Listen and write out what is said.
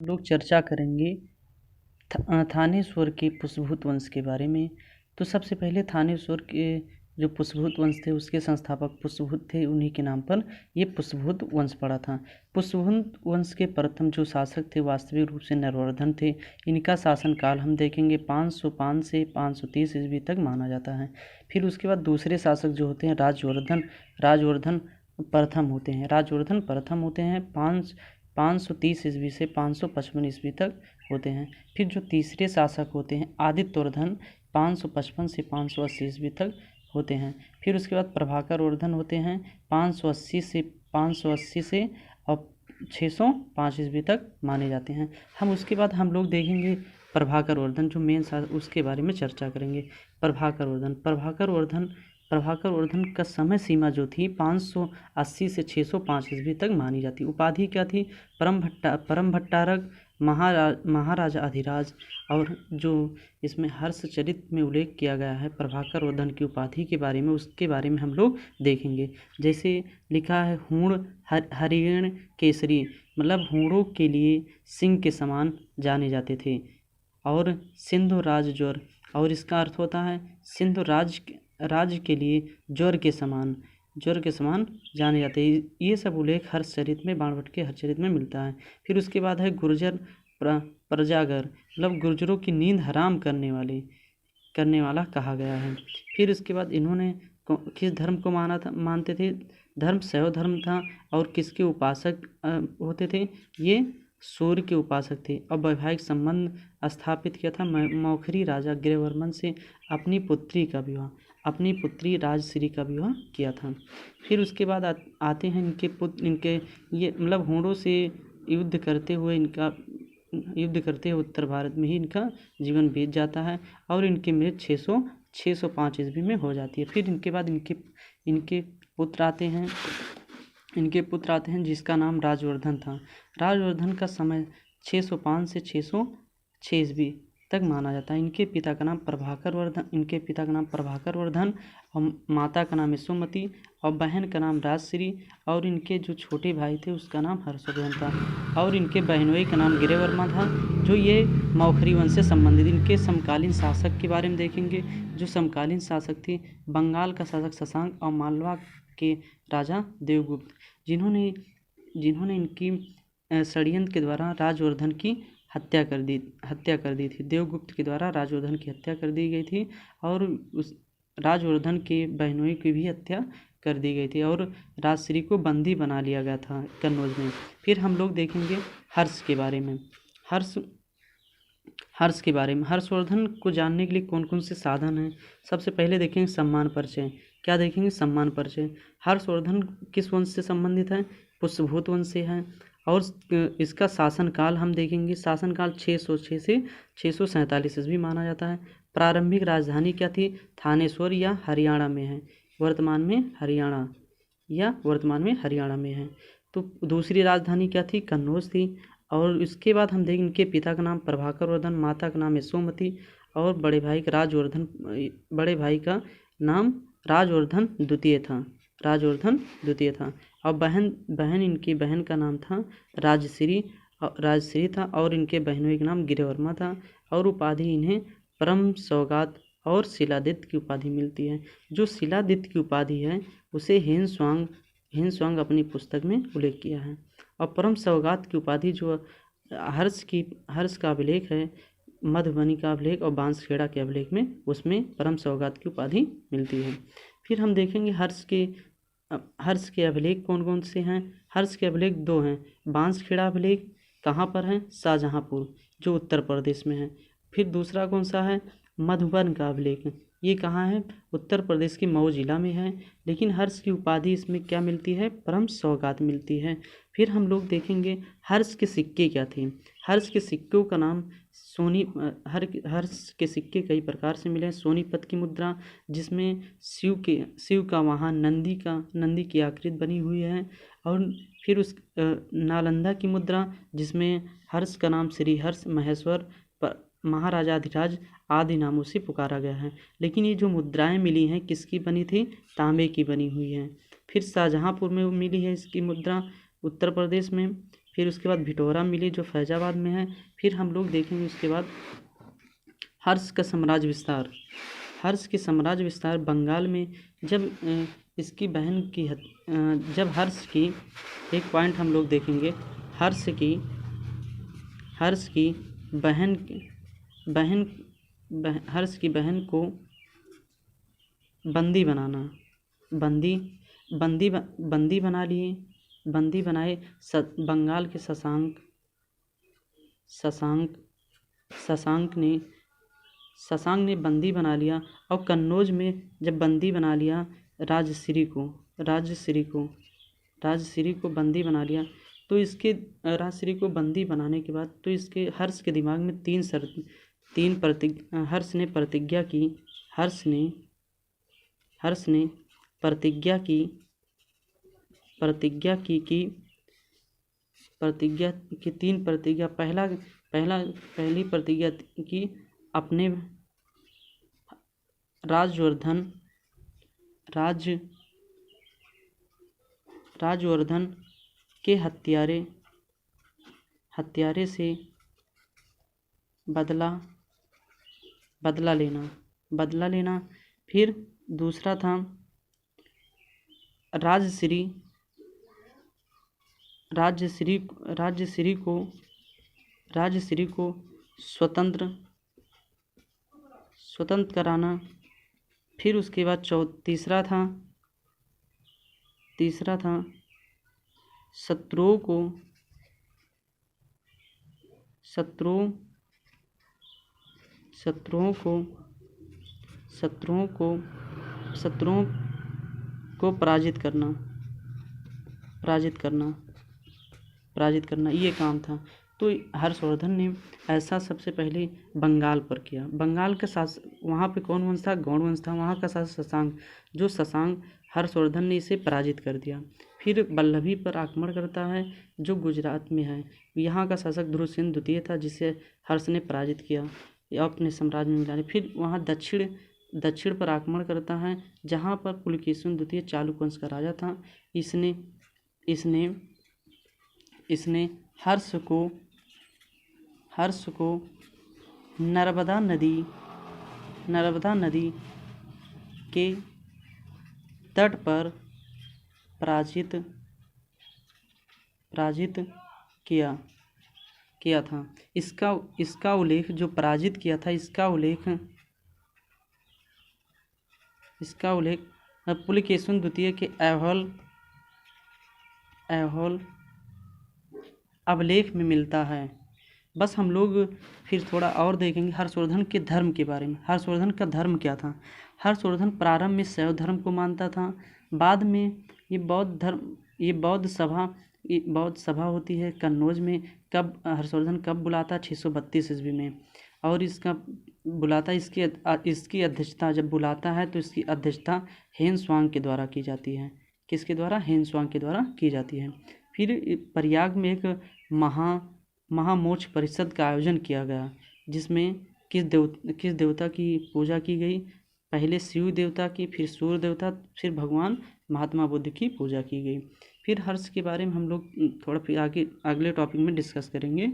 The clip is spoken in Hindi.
लोग चर्चा करेंगे थानेश्वर के पुष्पभूत वंश के बारे में। तो सबसे पहले थानेश्वर के जो पुष्पभूत वंश थे उसके संस्थापक पुष्पभूत थे, उन्हीं के नाम पर ये पुष्पभूत वंश पड़ा था। पुष्पभूत वंश के प्रथम जो शासक थे वास्तविक रूप से नरवर्धन थे। इनका शासनकाल हम देखेंगे 505 से 530 ईस्वी तक माना जाता है। फिर उसके बाद दूसरे शासक जो होते हैं राजवर्धन प्रथम होते हैं। राजवर्धन प्रथम होते हैं 530 ईस्वी से 555 ईस्वी तक होते हैं। फिर जो तीसरे शासक होते हैं आदित्यवर्धन 555 से 580 ईस्वी तक होते हैं। फिर उसके बाद प्रभाकर वर्धन होते हैं 580 से और 605 ईस्वी तक माने जाते हैं। हम उसके बाद हम लोग देखेंगे प्रभाकर वर्धन जो मेन उसके बारे में चर्चा करेंगे। प्रभाकर वर्धन का समय सीमा जो थी 580 से 605 ईस्वी तक मानी जाती। उपाधि क्या थी? परम भट्टारक, महाराजा अधिराज। और जो इसमें हर्षचरित में उल्लेख किया गया है प्रभाकर वर्धन की उपाधि के बारे में, उसके बारे में हम लोग देखेंगे। जैसे लिखा है हूण हरिण केसरी, मतलब हूणों के लिए सिंह के समान जाने जाते थे। और सिंधु राज ज्वर, और इसका अर्थ होता है सिंधु राज के लिए ज्वर के समान जाने जाते हैं। ये सब उल्लेख हर्षचरित में, बाणभट्ट के हर्षचरित में मिलता है। फिर उसके बाद है गुर्जर प्रजागर, मतलब गुर्जरों की नींद हराम करने वाला कहा गया है। फिर उसके बाद इन्होंने किस धर्म को मानते थे? धर्म शैव धर्म था। और किसके उपासक होते थे? ये सूर्य के उपासक थे। और वैवाहिक संबंध स्थापित किया था मौखरी राजा गृहवर्मन से अपनी पुत्री राजश्री का विवाह किया था। फिर उसके बाद आते हैं इनके ये मतलब हूणों से युद्ध करते हुए उत्तर भारत में ही इनका जीवन बीत जाता है। और इनकी मृत्यु 605 ईस्वी में हो जाती है। फिर इनके बाद इनके पुत्र आते हैं जिसका नाम राजवर्धन था। राजवर्धन का समय 605 से 606 ईस्वी तक माना जाता है। इनके पिता का नाम प्रभाकर वर्धन और माता का नाम यशोमती और बहन का नाम राजश्री। और इनके जो छोटे भाई थे उसका नाम हर्षवर्धन था। और इनके बहनोई का नाम गिरिवर्मा था, जो ये मौखरी वंश से संबंधित। इनके समकालीन शासक के बारे में देखेंगे। जो समकालीन शासक थे बंगाल का शासक शशांक और मालवा के राजा देवगुप्त, जिन्होंने इनकी षड्यंत्र के द्वारा राजवर्धन की हत्या कर दी थी। देवगुप्त के द्वारा राजवर्धन की हत्या कर दी गई थी और उस राजवर्धन के बहनोई की भी हत्या कर दी गई थी और राजश्री को बंदी बना लिया गया था कन्नौज में। फिर हम लोग देखेंगे हर्ष के बारे में। हर्षवर्धन को जानने के लिए कौन कौन से साधन हैं? सबसे पहले देखेंगे सम्मान परिचय। क्या देखेंगे? सम्मान परिचय। हर्षवर्धन किस वंश से संबंधित है? पुष्पभूत वंश से है। और इसका शासनकाल हम देखेंगे। शासनकाल 606 से 647 ईस्वी माना जाता है। प्रारंभिक राजधानी क्या थी? थानेश्वर या हरियाणा में है, वर्तमान में हरियाणा में है। तो दूसरी राजधानी क्या थी? कन्नौज थी। और इसके बाद हम देखेंगे इनके पिता का नाम प्रभाकर वर्धन, माता का नाम यशोमती और बड़े भाई का नाम राजवर्धन द्वितीय था। और इनकी बहन का नाम था राजश्री था और इनके बहनों का नाम गिरिवर्मा था। और उपाधि इन्हें परम सौगात और शिलादित्य की उपाधि मिलती है। जो शिलादित्य की उपाधि है उसे हेन स्वांग अपनी पुस्तक में उल्लेख किया है। और परम सौगात की उपाधि जो हर्ष का अभिलेख है, मधुबनी का अभिलेख और बांसखेड़ा के अभिलेख में, उसमें परम सौगात की उपाधि मिलती है। फिर हम देखेंगे हर्ष के अभिलेख कौन कौन से हैं। हर्ष के अभिलेख 2 हैं। बांसखेड़ा अभिलेख कहाँ पर है? शाहजहाँपुर, जो उत्तर प्रदेश में है। फिर दूसरा कौन सा है? मधुबन का अभिलेख। ये कहाँ है? उत्तर प्रदेश के मऊ जिला में है। लेकिन हर्ष की उपाधि इसमें क्या मिलती है? परम सौगात मिलती है। फिर हम लोग देखेंगे हर्ष के सिक्के क्या थे। हर्ष के सिक्कों का नाम हर्ष के सिक्के कई प्रकार से मिले। सोनीपत की मुद्रा, जिसमें शिव का वाहन नंदी की आकृति बनी हुई है। और फिर उस नालंदा की मुद्रा, जिसमें हर्ष का नाम श्री हर्ष महेश्वर महाराजा अधिराज आदि नामों से पुकारा गया है। लेकिन ये जो मुद्राएं मिली हैं किसकी बनी थी? तांबे की बनी हुई है। फिर शाहजहाँपुर में मिली है इसकी मुद्रा, उत्तर प्रदेश में। फिर उसके बाद भिटोरा मिली जो फैजाबाद में है। फिर हम लोग देखेंगे उसके बाद हर्ष का साम्राज्य विस्तार। हर्ष के साम्राज्य विस्तार बंगाल में जब इसकी बहन की जब हर्ष की एक पॉइंट हम लोग देखेंगे, हर्ष की हर्ष की बहन को बंदी बनाना, बंदी बना लिए, बंदी बनाए। बंगाल के शशांक ने बंदी बना लिया। और कन्नौज में जब बंदी बना लिया राजश्री को बंदी बना लिया, तो इसके राजश्री को बंदी बनाने के बाद तो इसके हर्ष के दिमाग में हर्ष ने प्रतिज्ञा की तीन प्रतिज्ञा। पहली प्रतिज्ञा की अपने राजवर्धन के हत्यारे से बदला लेना। फिर दूसरा था राजश्री को स्वतंत्र कराना। फिर उसके बाद तीसरा था शत्रुओं को पराजित करना ये काम था। तो हर्षवर्धन ने ऐसा सबसे पहले बंगाल पर किया। बंगाल का शासक वहाँ पे कौन वंश था? गौड़ वंश था। वहाँ का शासक शशांक, हर्षवर्धन ने इसे पराजित कर दिया। फिर वल्लभी पर आक्रमण करता है जो गुजरात में है। यहाँ का शासक ध्रुवसेन द्वितीय था जिसे हर्ष ने पराजित किया अपने साम्राज्य में मिलाने। फिर वहाँ दक्षिण पर आक्रमण करता है जहाँ पर पुलकेशिन द्वितीय चालुक्य वंश का राजा था। इसने हर्ष को नर्मदा नदी के तट पर पराजित किया था। इसका उल्लेख जो पराजित किया था, इसका उल्लेख पुलकेशिन द्वितीय के ऐहोल अभिलेख में मिलता है। बस हम लोग फिर थोड़ा और देखेंगे हर्षवर्धन के धर्म के बारे में। हर्षवर्धन का धर्म क्या था? हर्षवर्धन प्रारंभ में शैव धर्म को मानता था। बाद में ये बौद्ध सभा होती है कन्नौज में। हर्षवर्धन कब बुलाता? 632 ईस्वी में। और इसकी अध्यक्षता जब बुलाता है तो इसकी अध्यक्षता हेनस्वांग के द्वारा की जाती है। किसके द्वारा? हेनस्वांग के द्वारा की जाती है। फिर प्रयाग में एक महामोक्ष परिषद का आयोजन किया गया जिसमें किस देवता की पूजा की गई? पहले शिव देवता की, फिर सूर्य देवता, फिर भगवान महात्मा बुद्ध की पूजा की गई। फिर हर्ष के बारे में हम लोग थोड़ा फिर अगले टॉपिक में डिस्कस करेंगे।